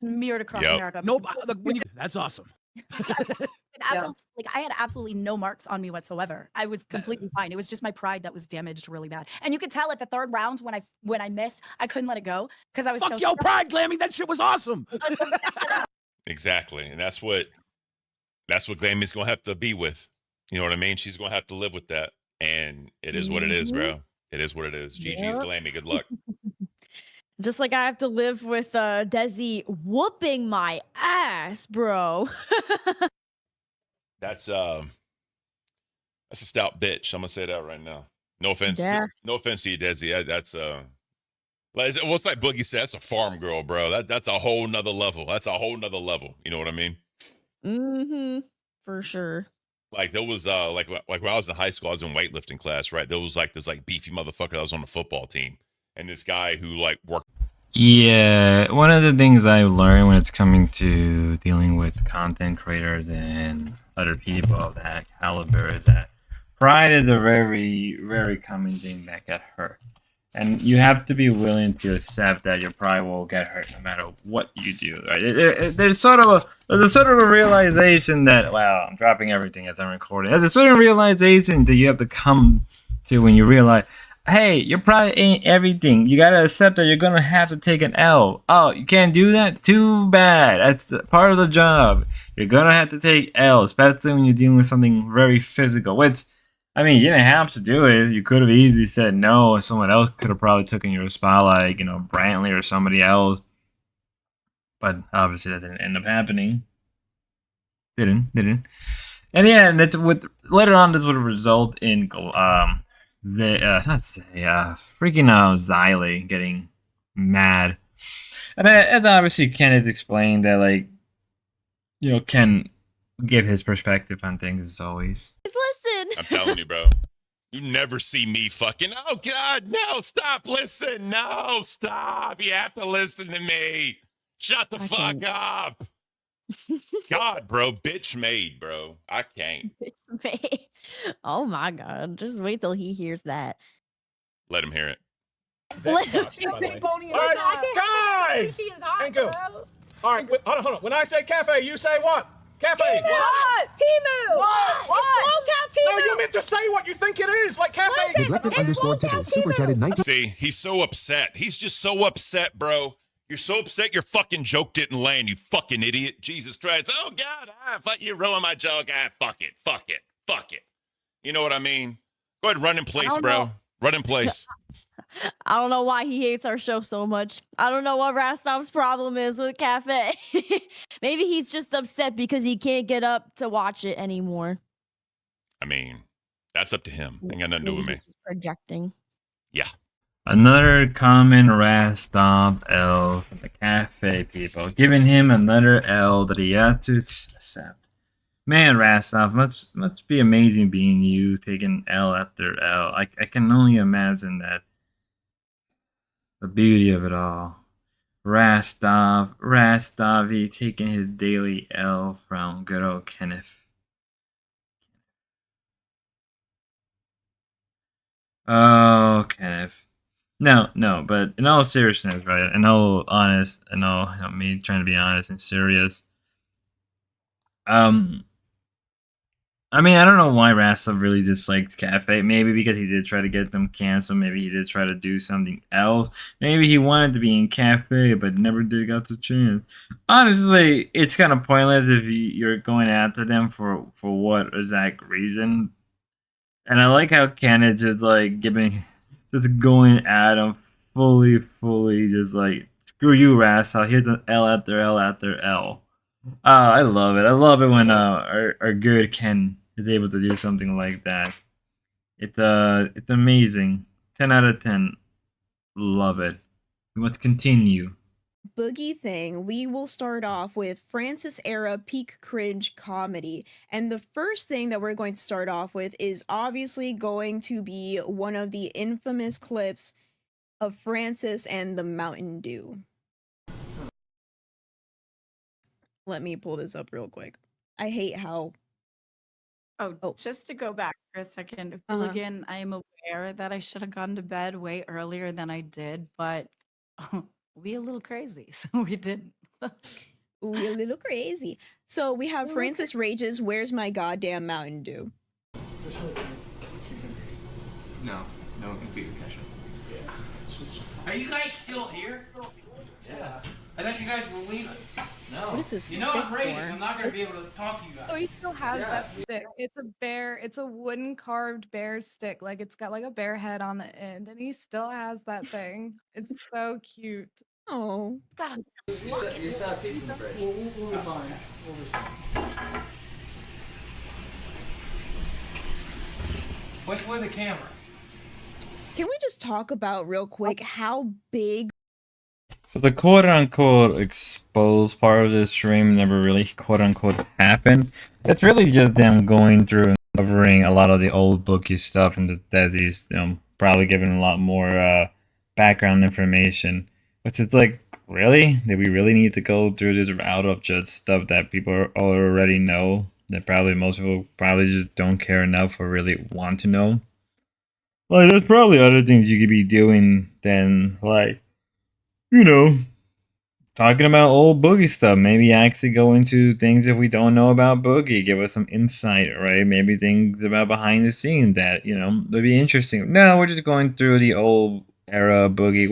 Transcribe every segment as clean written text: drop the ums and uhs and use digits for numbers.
mirrored across Yep. America. Nope. Look, when you, that's awesome. I had absolutely no marks on me whatsoever. I was completely fine. It was just my pride that was damaged really bad. And you could tell at the third round when I missed, I couldn't let it go because I was Fuck so your pride, Glammy. That shit was awesome. Exactly. And that's what Glammy's gonna have to be with. You know what I mean? She's gonna have to live with that. And it is what it is, bro. It is what it is. GG's Glammy. Good luck. Just like I have to live with Desi whooping my ass, bro. That's a stout bitch. I'm gonna say that right now. No offense. Yeah. No offense to you, Desi. That's what's like Boogie said, that's a farm girl, bro. That's a whole nother level. That's a whole nother level. You know what I mean? Mm-hmm. For sure. Like there was like when I was in high school, I was in weightlifting class, right? There was like this like beefy motherfucker that was on the football team. And this guy who like worked. Yeah, one of the things I've learned when it's coming to dealing with content creators and other people of that caliber is that pride is a very, very common thing that get hurt. And you have to be willing to accept that your pride will get hurt no matter what you do. Right? There's a sort of a realization that, wow, I'm dropping everything as I'm recording. There's a certain realization that you have to come to when you realize, hey, your pride ain't everything. You gotta accept that you're gonna have to take an L. Oh, you can't do that? Too bad. That's part of the job. You're gonna have to take L, especially when you're dealing with something very physical. Which, I mean, you didn't have to do it. You could have easily said no. Someone else could have probably taken your spot, like, you know, Brantley or somebody else. But obviously that didn't end up happening. Didn't. And yeah, and later on this would result in freaking Xylee getting mad. And obviously Kenneth explained that, like, you know, Ken give his perspective on things as always. Listen. I'm telling you, bro. You never see me fucking, oh God, no, stop, listen, no, stop. You have to listen to me. Shut the fuck up. God, bro, bitch made, bro. I can't. Oh my God. Just wait till he hears that. Let him hear it. All right, guys! Thank you. All right, hold on. When I say cafe, you say what? Cafe. What? Timu. What? It's Timu. No, you meant to say what you think it is, like cafe. Neglected_Tibble super chatted 19. See, he's so upset. He's just so upset, bro. You're so upset your fucking joke didn't land, you fucking idiot. Jesus Christ. Oh, God, fuck, you ruined my joke. Fuck it. You know what I mean? Go ahead, run in place, bro. Run in place. I don't know why he hates our show so much. I don't know what Rastov's problem is with Cafe. Maybe he's just upset because he can't get up to watch it anymore. I mean, that's up to him. Ain't got nothing to do with me. Projecting. Yeah. Another common Rastov L from the Cafe people, giving him another L that he has to accept. Man, Rastov, must be amazing being you, taking L after L. I can only imagine that. The beauty of it all. Rastovi taking his daily L from good old Kenneth. Oh, Kenneth. No, but in all seriousness, right? In all honest, me trying to be honest and serious. I mean, I don't know why Rastov really disliked Cafe. Maybe because he did try to get them canceled. Maybe he did try to do something else. Maybe he wanted to be in Cafe, but never did got the chance. Honestly, it's kind of pointless if you're going after them for what exact reason. And I like how Kenneth is like just going at him fully, just like, screw you, Rastov. Here's an L after L after L. I love it. I love it when our good Ken is able to do something like that. It's amazing. 10 out of 10. Love it. We must continue. Boogie thing, we will start off with Francis era peak cringe comedy. And the first thing that we're going to start off with is obviously going to be one of the infamous clips of Francis and the Mountain Dew. Let me pull this up real quick. I hate how... Oh, just to go back for a second. Hooligan, I am aware that I should have gone to bed way earlier than I did, but we a little crazy, so we didn't. Ooh, you're a little crazy. So we have Francis Rages, Where's My Goddamn Mountain Dew? No one can beat the ketchup. Are you guys still here? Yeah. I thought you guys were leaving. No. What is this You know stick I'm raging. for? I'm not gonna be able to talk to you guys. So he still has that stick. It's a bear. It's a wooden carved bear stick. Like it's got like a bear head on the end, and he still has that thing. It's so cute. Oh. God, I'm You still have pizza in the fridge. We'll be fine. We'll be fine. Which way the camera? Can we just talk about real quick how big So the quote-unquote exposed part of this stream never really quote-unquote happened. It's really just them going through and covering a lot of the old bookie stuff and just Desi's, probably giving a lot more background information. Which is like, really? Did we really need to go through this route of just stuff that people already know? That probably most people probably just don't care enough or really want to know? Like, there's probably other things you could be doing than, like, talking about old Boogie stuff. Maybe actually go into things if we don't know about Boogie. Give us some insight, right? Maybe things about behind the scenes that, would be interesting. No, we're just going through the old era Boogie.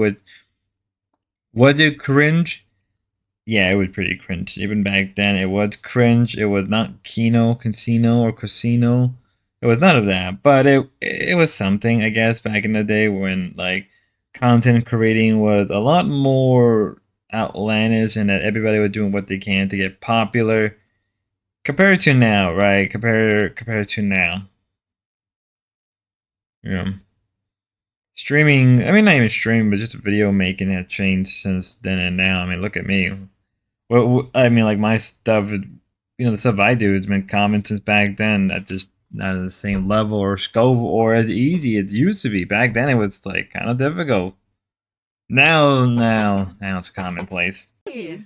Was it cringe? Yeah, it was pretty cringe. Even back then, it was cringe. It was not Casino, or Casino. It was none of that. But it was something, I guess, back in the day when, like, content creating was a lot more outlandish and that everybody was doing what they can to get popular compared to now, right? Compared to now. Streaming, I mean, not even streaming, but just video making has changed since then and now. I mean, look at me. Well, I mean, like, my stuff, the stuff I do has been common since back then. That's just not at the same level or scope or as easy as it used to be. Back then, it was, like, kind of difficult. Now it's commonplace. Hey.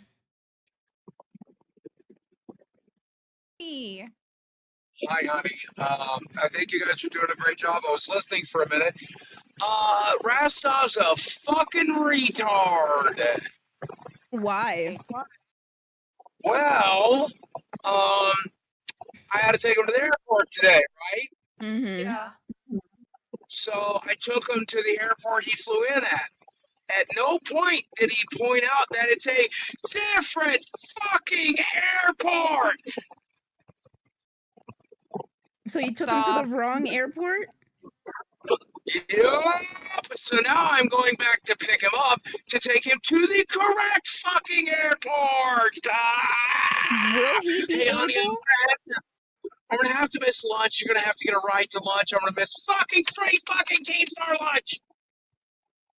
Hi, honey. I think you guys are doing a great job. I was listening for a minute. Rastov's a fucking retard. Why? Well, I had to take him to the airport today, right? Mm-hmm. Yeah. So I took him to the airport he flew in at. At no point did he point out that it's a different fucking airport. So you took him to the wrong airport? Yup. So now I'm going back to pick him up to take him to the correct fucking airport. Will he be Hey, honey, able? I'm gonna have to miss lunch. You're gonna have to get a ride to lunch. I'm gonna miss fucking 3 fucking Keemstar lunch.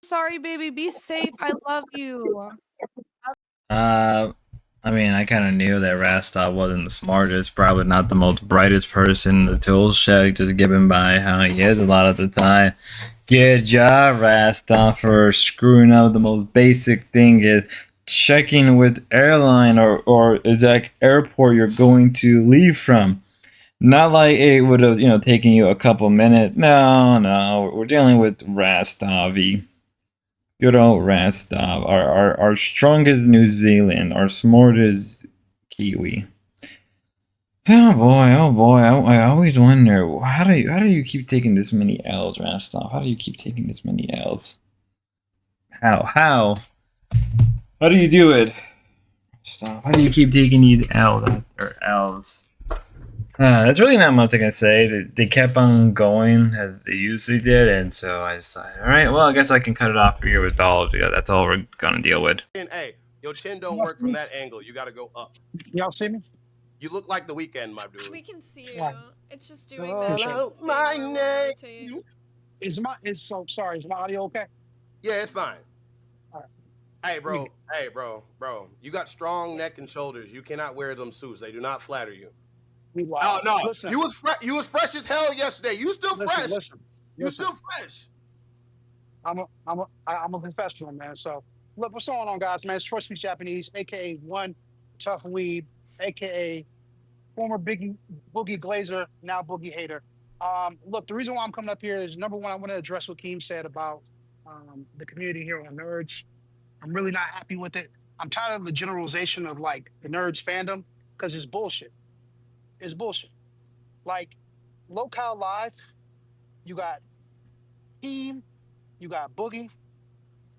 Sorry, baby. Be safe. I love you. I mean, I kind of knew that Rastov wasn't the smartest, probably not the most brightest person in the tool shed, just given by how he is a lot of the time. Good job, Rastov, for screwing up the most basic thing is checking with airline or exact airport you're going to leave from. Not like it would have, taken you a couple minutes. No, we're dealing with Rastovy. Good old Rastov, our strongest New Zealand, our smartest Kiwi. Oh boy, I always wonder, how do you keep taking this many L's, Rastov? How do you keep taking this many L's? How do you do it? Rastov, how do you keep taking these L's? That's really not much I can say. They kept on going as they usually did, and so I decided, all right, well, I guess I can cut it off here with all. That's all we're gonna deal with. Hey, your chin don't work from that angle. You gotta go up. Y'all see me? You look like the weekend, my dude. We can see you. Yeah. It's just doing Hello, my name. Is my audio okay? Yeah, it's fine. All right. Hey, bro. You got strong neck and shoulders. You cannot wear them suits. They do not flatter you. Wow. Oh no, Listen. you was fresh as hell yesterday. You still fresh. You still fresh. I'm a professional, man. So look, what's going on, guys, man? It's Troy Speaks Japanese, aka One Tough Weed, aka former Boogie Glazer, now Boogie Hater. Look, the reason why I'm coming up here is, number one, I want to address what Keem said about the community here on Nerds. I'm really not happy with it. I'm tired of the generalization of like the nerds fandom because it's bullshit. It's bullshit. Like lolcowlive, you got keem, you got boogie,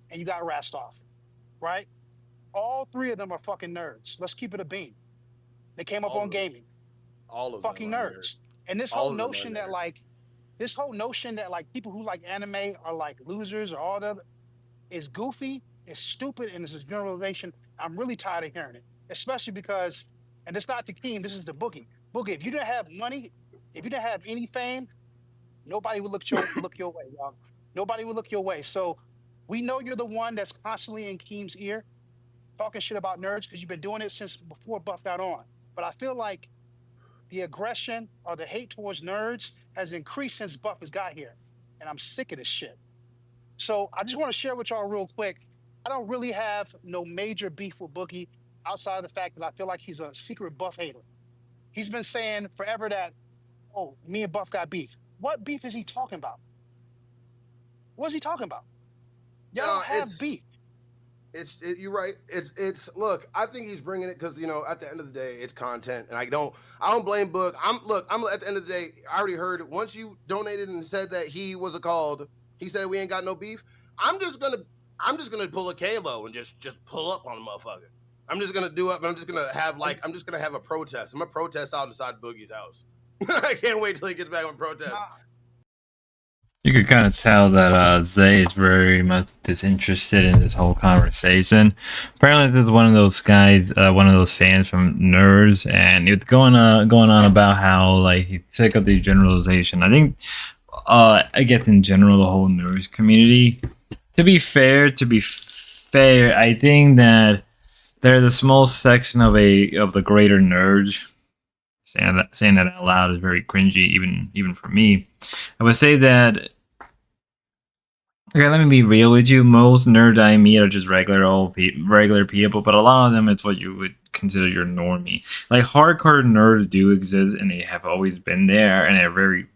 and you got Rastov, right? All three of them are fucking nerds. Let's keep it a beam. They came up All on of them. gaming. All of Fucking them are nerds. And this All whole of them are notion that nerds. like this whole notion that like people who like anime are like losers or all the other is goofy, it's stupid, and it's a generalization. I'm really tired of hearing it. Especially because, and it's not the Keem, this is the Boogie. Boogie, if you didn't have money, if you didn't have any fame, nobody would look your way, y'all. Nobody would look your way. So we know you're the one that's constantly in Keem's ear, talking shit about nerds because you've been doing it since before Buff got on. But I feel like the aggression or the hate towards nerds has increased since Buff has got here. And I'm sick of this shit. So I just want to share with y'all real quick. I don't really have no major beef with Boogie outside of the fact that I feel like he's a secret Buff hater. He's been saying forever that, oh, me and Buff got beef. What beef is he talking about? What is he talking about? Y'all don't have beef. You're right. It's look. I think he's bringing it because at the end of the day, it's content, and I don't blame Book. I'm at the end of the day. I already heard it. Once you donated and said that he was he said we ain't got no beef. I'm just gonna pull a Kalo and just pull up on a motherfucker. I'm just gonna do it. I'm just gonna have a protest. I'm gonna protest outside Boogie's house. I can't wait till he gets back on protest. You could kind of tell that Zay is very much disinterested in this whole conversation. Apparently, this is one of those guys, one of those fans from Nerds, and it's going on about how like he's sick of the generalization. I think, I guess in general, the whole Nerds community. To be fair, I think that there's a small section of the greater Nerds. Saying that out loud is very cringy, even for me. I would say that. Okay, let me be real with you. Most nerds I meet are just regular people, but a lot of them it's what you would consider your normie. Like hardcore nerds do exist, and they have always been there, and they're very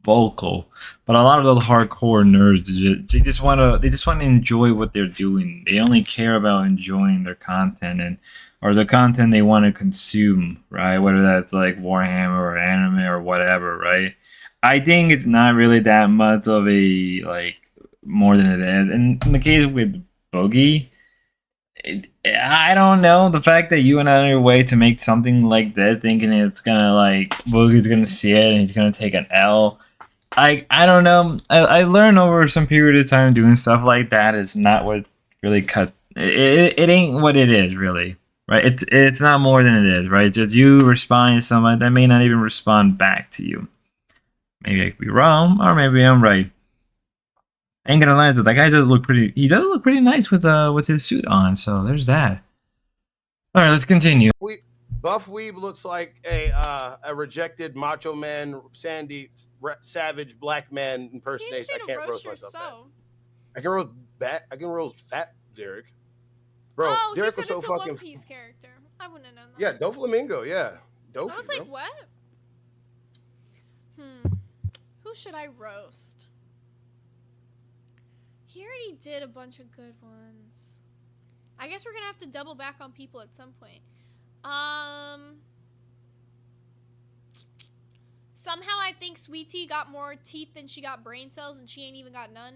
vocal. But a lot of those hardcore nerds, they just want to enjoy what they're doing. They only care about enjoying their content or the content they want to consume, right? Whether that's like Warhammer or anime or whatever, right? I think it's not really that much of a like more than it is. And in the case with Boogie, I don't know. The fact that you went out of your way to make something like that, thinking it's gonna like Boogie's gonna see it and he's gonna take an L. I don't know. I learned over some period of time doing stuff like that is not what really cut. It ain't what it is really. Right, it's not more than it is, right? Just you responding to someone that may not even respond back to you. Maybe I could be wrong, or maybe I'm right. I ain't gonna lie, though, that guy does look pretty. He does look pretty nice with his suit on. So there's that. All right, let's continue. Buff Weeb looks like a rejected Macho Man, savage black man impersonation. I can't roast myself. I can roast fat Derek. Bro, oh, Derek he said was so it's a fucking. One Piece character. I wouldn't have known that. Yeah, Doflamingo. Yeah, Dofi, I was like, what? Who should I roast? He already did a bunch of good ones. I guess we're gonna have to double back on people at some point. Somehow I think Sweet Tea got more teeth than she got brain cells, and she ain't even got none.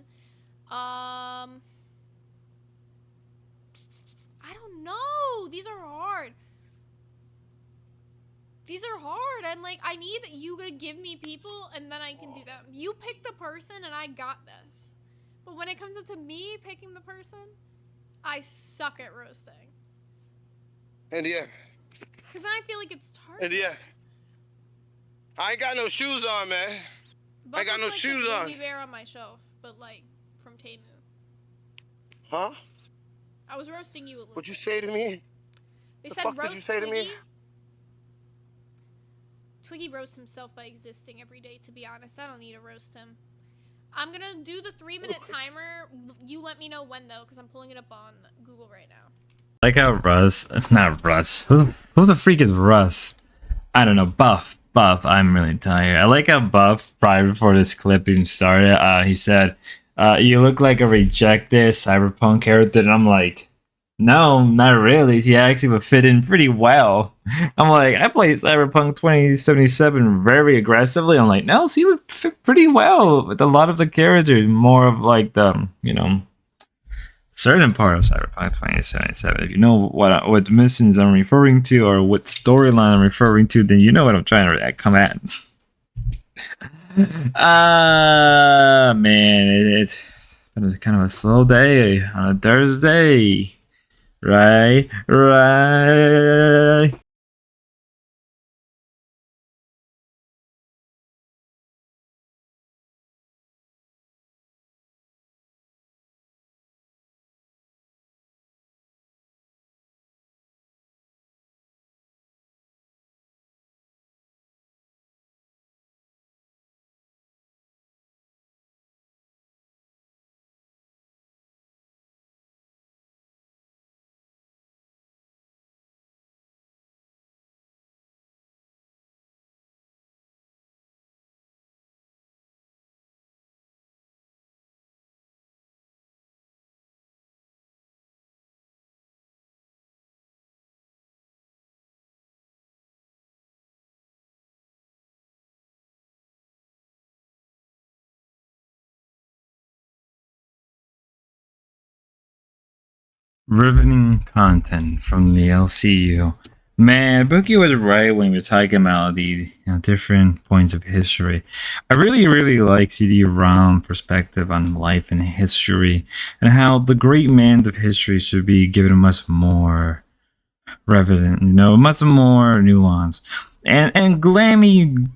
I don't know. These are hard. These are hard. I'm like, I need you to give me people, and then I can do that. You pick the person, and I got this. But when it comes up to me picking the person, I suck at roasting. India. Because then I feel like it's targeted. India. I ain't got no shoes on, man. But I ain't got no like shoes the on. Boogie Bear on my shelf, but like from Temu. Huh? I was roasting you a little. What'd you say to me? They The said fuck roast did you say to me? Twiggy roasts himself by existing every day, to be honest. I don't need to roast him. I'm gonna do the 3-minute timer. You let me know when, though, because I'm pulling it up on Google right now. Like how not Russ. Who the freak is Russ? I don't know. Buff. I'm really tired. I like how Buff, prior before this clip even started, he said, you look like a rejected cyberpunk character. And I'm like, No, not really. He actually would fit in pretty well. I'm like, I played Cyberpunk 2077 very aggressively. I'm like, no, he would fit pretty well with a lot of the characters. More of like the, certain part of Cyberpunk 2077. If you know what missions I'm referring to or what storyline I'm referring to, then you know what I'm trying to come at. Man, it's been kind of a slow day on a Thursday. Right. Riveting content from the LCU. Man, Boogie was right when we were talking about the different points of history. I really, really like CD-ROM perspective on life and history, and how the great men of history should be given much more relevant, much more nuance. And Glammy,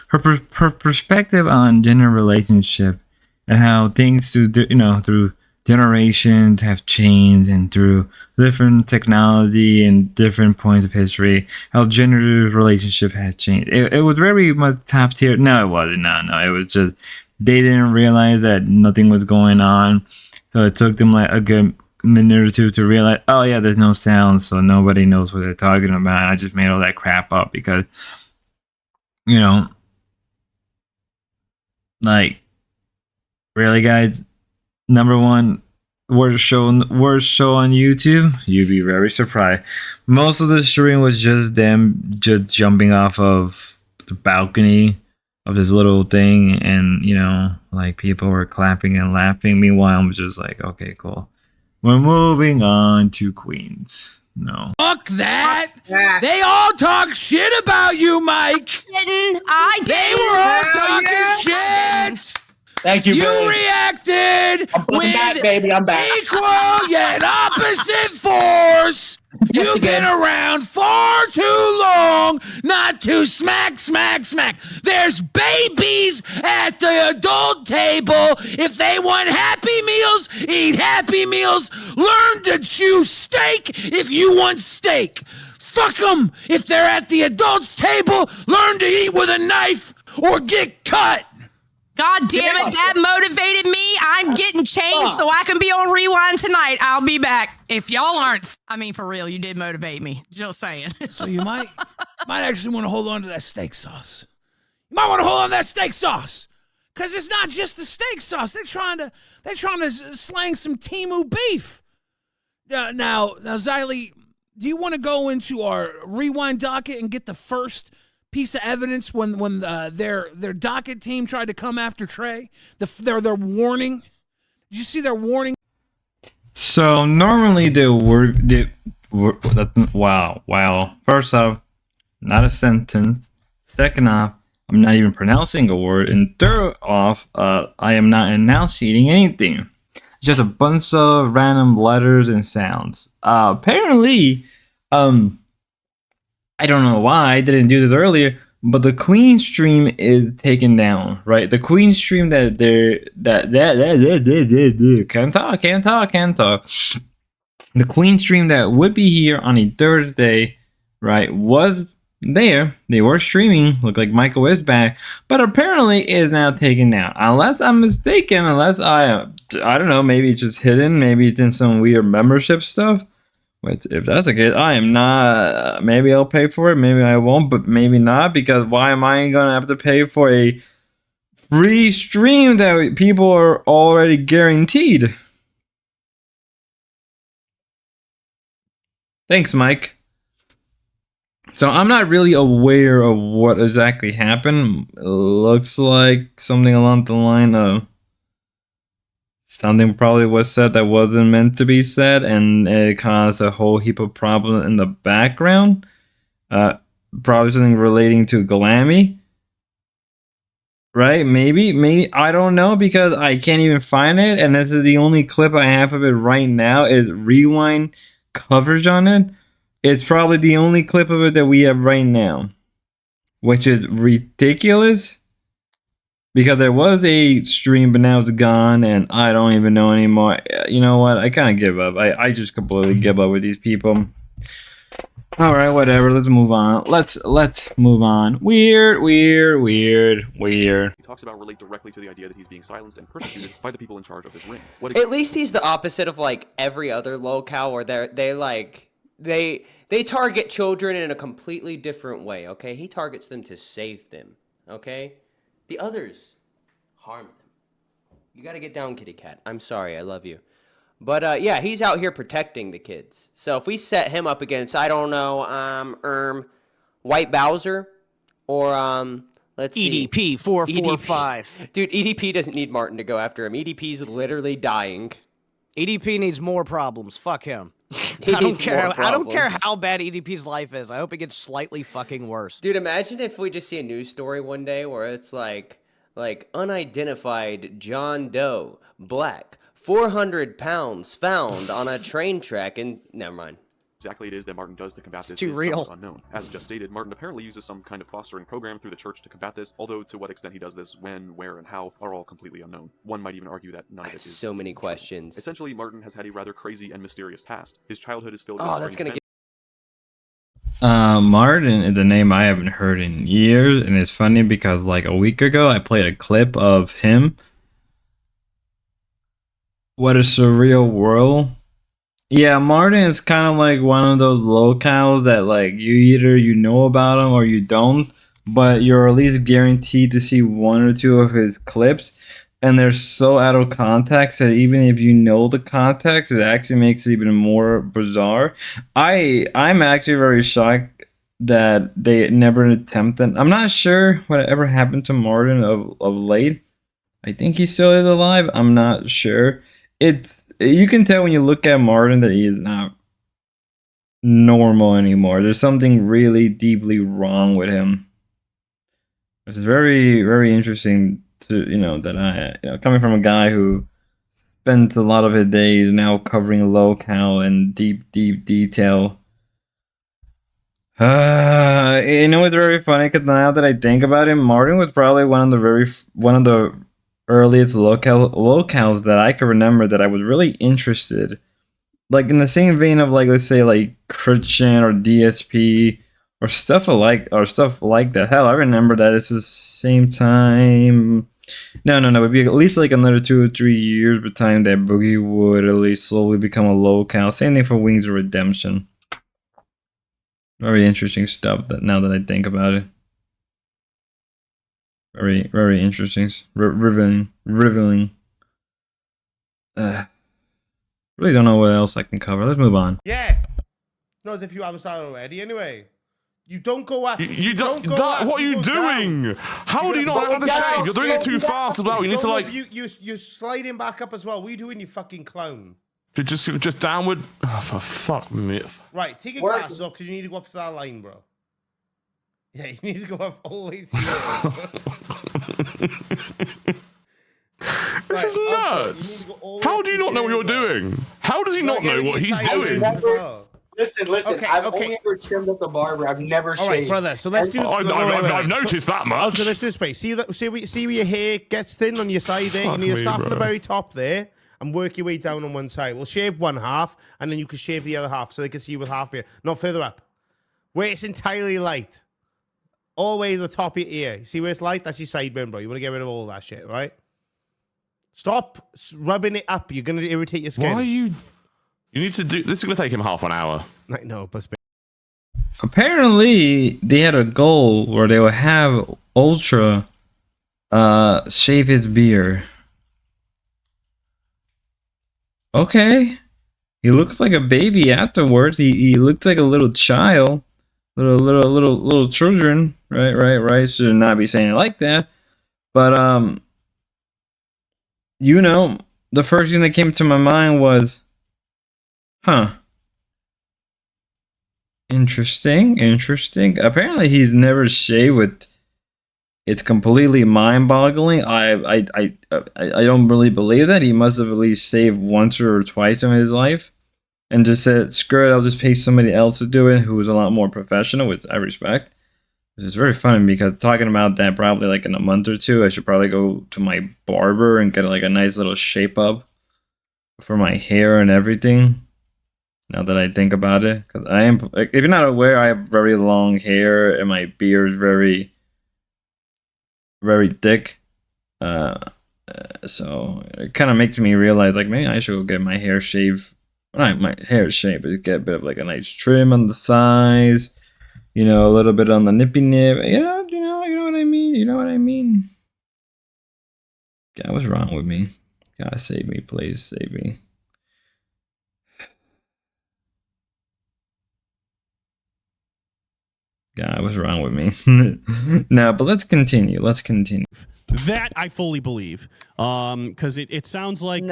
her perspective on gender relationship and how things through generations have changed, and through different technology and different points of history, how gender relationship has changed. It was very much top tier. No, it wasn't. No. It was just they didn't realize that nothing was going on, so it took them like a good minute or two to realize, oh yeah, there's no sound, so nobody knows what they're talking about. I just made all that crap up because, like, really, guys. Number one, worst show on YouTube. You'd be very surprised. Most of the stream was just them just jumping off of the balcony of this little thing, and like people were clapping and laughing. Meanwhile, I'm just like, okay, cool. We're moving on to Queens. No. Fuck that! They all talk shit about you, Mike. I didn't. They were all talking shit. Thank you. You reacted with back, baby. I'm back. Equal yet opposite force. You've been around far too long not to smack. There's babies at the adult table. If they want Happy Meals, eat Happy Meals. Learn to chew steak if you want steak. Fuck them. If they're at the adults table, learn to eat with a knife or get cut. God damn it, that motivated me. I'm getting changed so I can be on Rewind tonight. I'll be back. If y'all aren't, for real, you did motivate me. Just saying. So you might actually want to hold on to that steak sauce. You might want to hold on to that steak sauce. Because it's not just the steak sauce. They're trying to slang some Temu beef. Now, Xylee, do you want to go into our Rewind docket and get the first piece of evidence when their docket team tried to come after Trey? Their warning. Did you see their warning? So normally wow. First off, not a sentence. Second off, I'm not even pronouncing a word. And third off, I am not enunciating anything. Just a bunch of random letters and sounds. Apparently, I don't know why I didn't do this earlier, but the Queen stream is taken down, right? The Queen stream that can't talk. The Queen stream that would be here on a Thursday, right, was there. They were streaming. Look like Michael is back, but apparently is now taken down. Unless I'm mistaken, unless I don't know, maybe it's just hidden, maybe it's in some weird membership stuff. But if that's the case, I am not. Maybe I'll pay for it, maybe I won't, but maybe not, because why am I gonna have to pay for a free stream that people are already guaranteed? Thanks, Mike. So I'm not really aware of what exactly happened. It looks like something along the line of something probably was said that wasn't meant to be said, and it caused a whole heap of problems in the background. Probably something relating to Glammy. Right? Maybe I don't know, because I can't even find it, and this is the only clip I have of it right now is rewind coverage on it. It's probably the only clip of it that we have right now, which is ridiculous, because there was a stream but now it's gone and I don't even know anymore. You know what? I kind of give up. I just completely give up with these people. All right, whatever. Let's move on. Let's move on. Weird. He talks about relate directly to the idea that he's being silenced and persecuted by the people in charge of his ring. At least he's the opposite of like every other lolcow, where they target children in a completely different way. Okay, he targets them to save them. Okay, the others harm them. You got to get down, kitty cat. I'm sorry, I love you. But yeah, he's out here protecting the kids. So if we set him up against, I don't know, White Bowser, or let's see, EDP 445. Dude, EDP doesn't need Martin to go after him. EDP's literally dying. EDP needs more problems. Fuck him. I don't care how bad EDP's life is. I hope it gets slightly fucking worse. Dude, imagine if we just see a news story one day where it's like unidentified John Doe, black, 400 pounds found on a train track, and never mind. Exactly it is that Martin does to combat this too is real. somewhat unknown. As just stated, Martin apparently uses some kind of fostering program through the church to combat this, although to what extent he does this, when, where, and how are all completely unknown. One might even argue that none of it is. So many questions. Essentially, Martin has had a rather crazy and mysterious past. His childhood is filled Oh, with that's gonna get. Martin is a name I haven't heard in years, and it's funny because like a week ago I played a clip of him. What a surreal world. Yeah, Martin is kind of like one of those lolcows that like you know about him or you don't, but you're at least guaranteed to see one or two of his clips, and they're so out of context that even if you know the context, it actually makes it even more bizarre. I'm actually very shocked that they never attempted. I'm not sure whatever happened to Martin of late. I think he still is alive. I'm not sure. You can tell when you look at Martin that he is not normal anymore. There's something really deeply wrong with him. It's very, very interesting to, coming from a guy who spends a lot of his days now covering lolcow in deep detail. It's very funny because now that I think about it, Martin was probably one of the earliest lolcows that I can remember that I was really interested, like in the same vein of like, let's say like Christian or DSP or stuff like that. Hell, I remember that it's the same time. No, it'd be at least like another 2 or 3 years by the time that Boogie would at least slowly become a lolcow. Same thing for Wings of Redemption. Very interesting stuff. That now that I think about it. Very, very interesting. Riveting. Really don't know what else I can cover. Let's move on. Yeah. Not as if you haven't started already anyway. You don't go up. You don't go up. What are you doing? How do you not have the shave? You're doing it too fast as well. You need to like. You're sliding back up as well. What are you doing, you fucking clown? Just downward. Oh, for fuck me. Right, take your glasses off because you need to go up to that line, bro. Yeah, you need to go up all the way to This is nuts. How do you not know what you're doing? How does he not know what he's doing? Listen. I've only ever trimmed at the barber. I've never shaved. All right, brother. So let's do. I've noticed that much. So let's do this space. See where your hair gets thin on your side there. You need to start from the very top there and work your way down on one side. We'll shave one half, and then you can shave the other half so they can see you with half beard. Not further up, where it's entirely light. All the way to the top of your ear. See where it's light? That's your sideburn, bro. You want to get rid of all that shit, right? Stop rubbing it up. You're going to irritate your skin. Why are you... You need to do... This is going to take him half an hour. No, but... Apparently, they had a goal where they would have Ultra shave his beard. Okay. He looks like a baby afterwards. He looks like a little child, little children. Right. Should not be saying it like that. But you know, the first thing that came to my mind was, huh. Interesting. Apparently, he's never shaved. It's completely mind-boggling. I don't really believe that. He must have at least shaved once or twice in his life, and just said, "Screw it, I'll just pay somebody else to do it, who is a lot more professional," which I respect. It's very funny because talking about that, probably like in a month or two, I should probably go to my barber and get like a nice little shape up for my hair and everything. Now that I think about it, because I am, like, if you're not aware, I have very long hair and my beard is very, very thick. So it kind of makes me realize, like, maybe I should go get my hair shaved. Not my hair shaved, but get a bit of like a nice trim on the sides. You know, a little bit on the nippy nip. You know what I mean. You know what I mean. God, what's wrong with me? God, save me, please, save me. God, what's wrong with me? No, but let's continue. That I fully believe, because it sounds like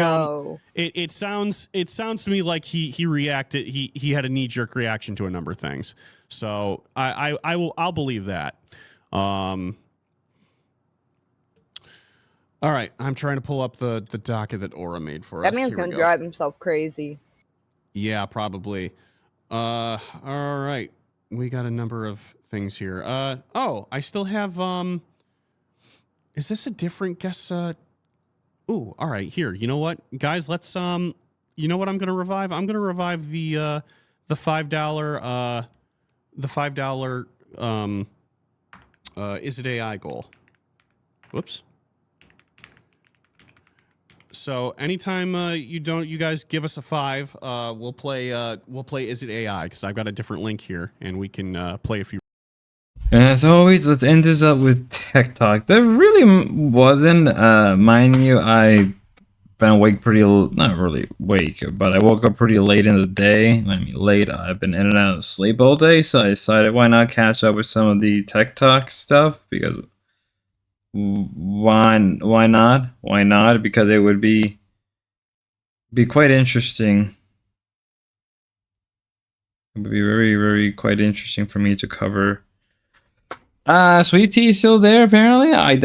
it sounds to me like he reacted. He had a knee-jerk reaction to a number of things. So I'll believe that. All right, I'm trying to pull up the docket that Aura made for us. That man's Here we gonna go. drive himself crazy. Yeah, probably. All right. We got a number of things here. Oh, I still have, is this a different guess? Ooh, all right, here. You know what, guys, let's, you know what I'm going to revive? I'm going to revive the $5, is it AI goal? Whoops. So anytime you guys give us a 5, we'll play Is It AI, because I've got a different link here and we can play a few. As always, let's end this up with Tech Talk. There really wasn't, mind you, I've been awake not really awake, but I woke up pretty late in the day. I mean, late, I've been in and out of sleep all day, so I decided why not catch up with some of the Tech Talk stuff, because why not? Because it would be quite interesting. It would be very, very quite interesting for me to cover. Sweet Tea is still there apparently. I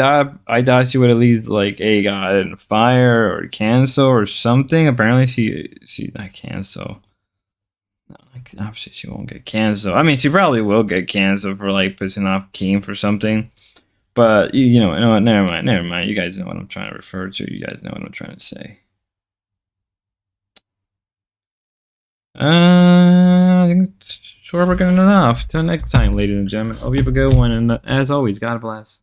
thought she would at least like got in fire or cancel or something. Apparently she not cancel. No, obviously she won't get canceled. I mean, she probably will get canceled for like pissing off Keem for something. But you know what? Never mind. You guys know what I'm trying to refer to. You guys know what I'm trying to say. I think sure we're good enough. Till next time, ladies and gentlemen. Hope you have a good one, and as always, God bless.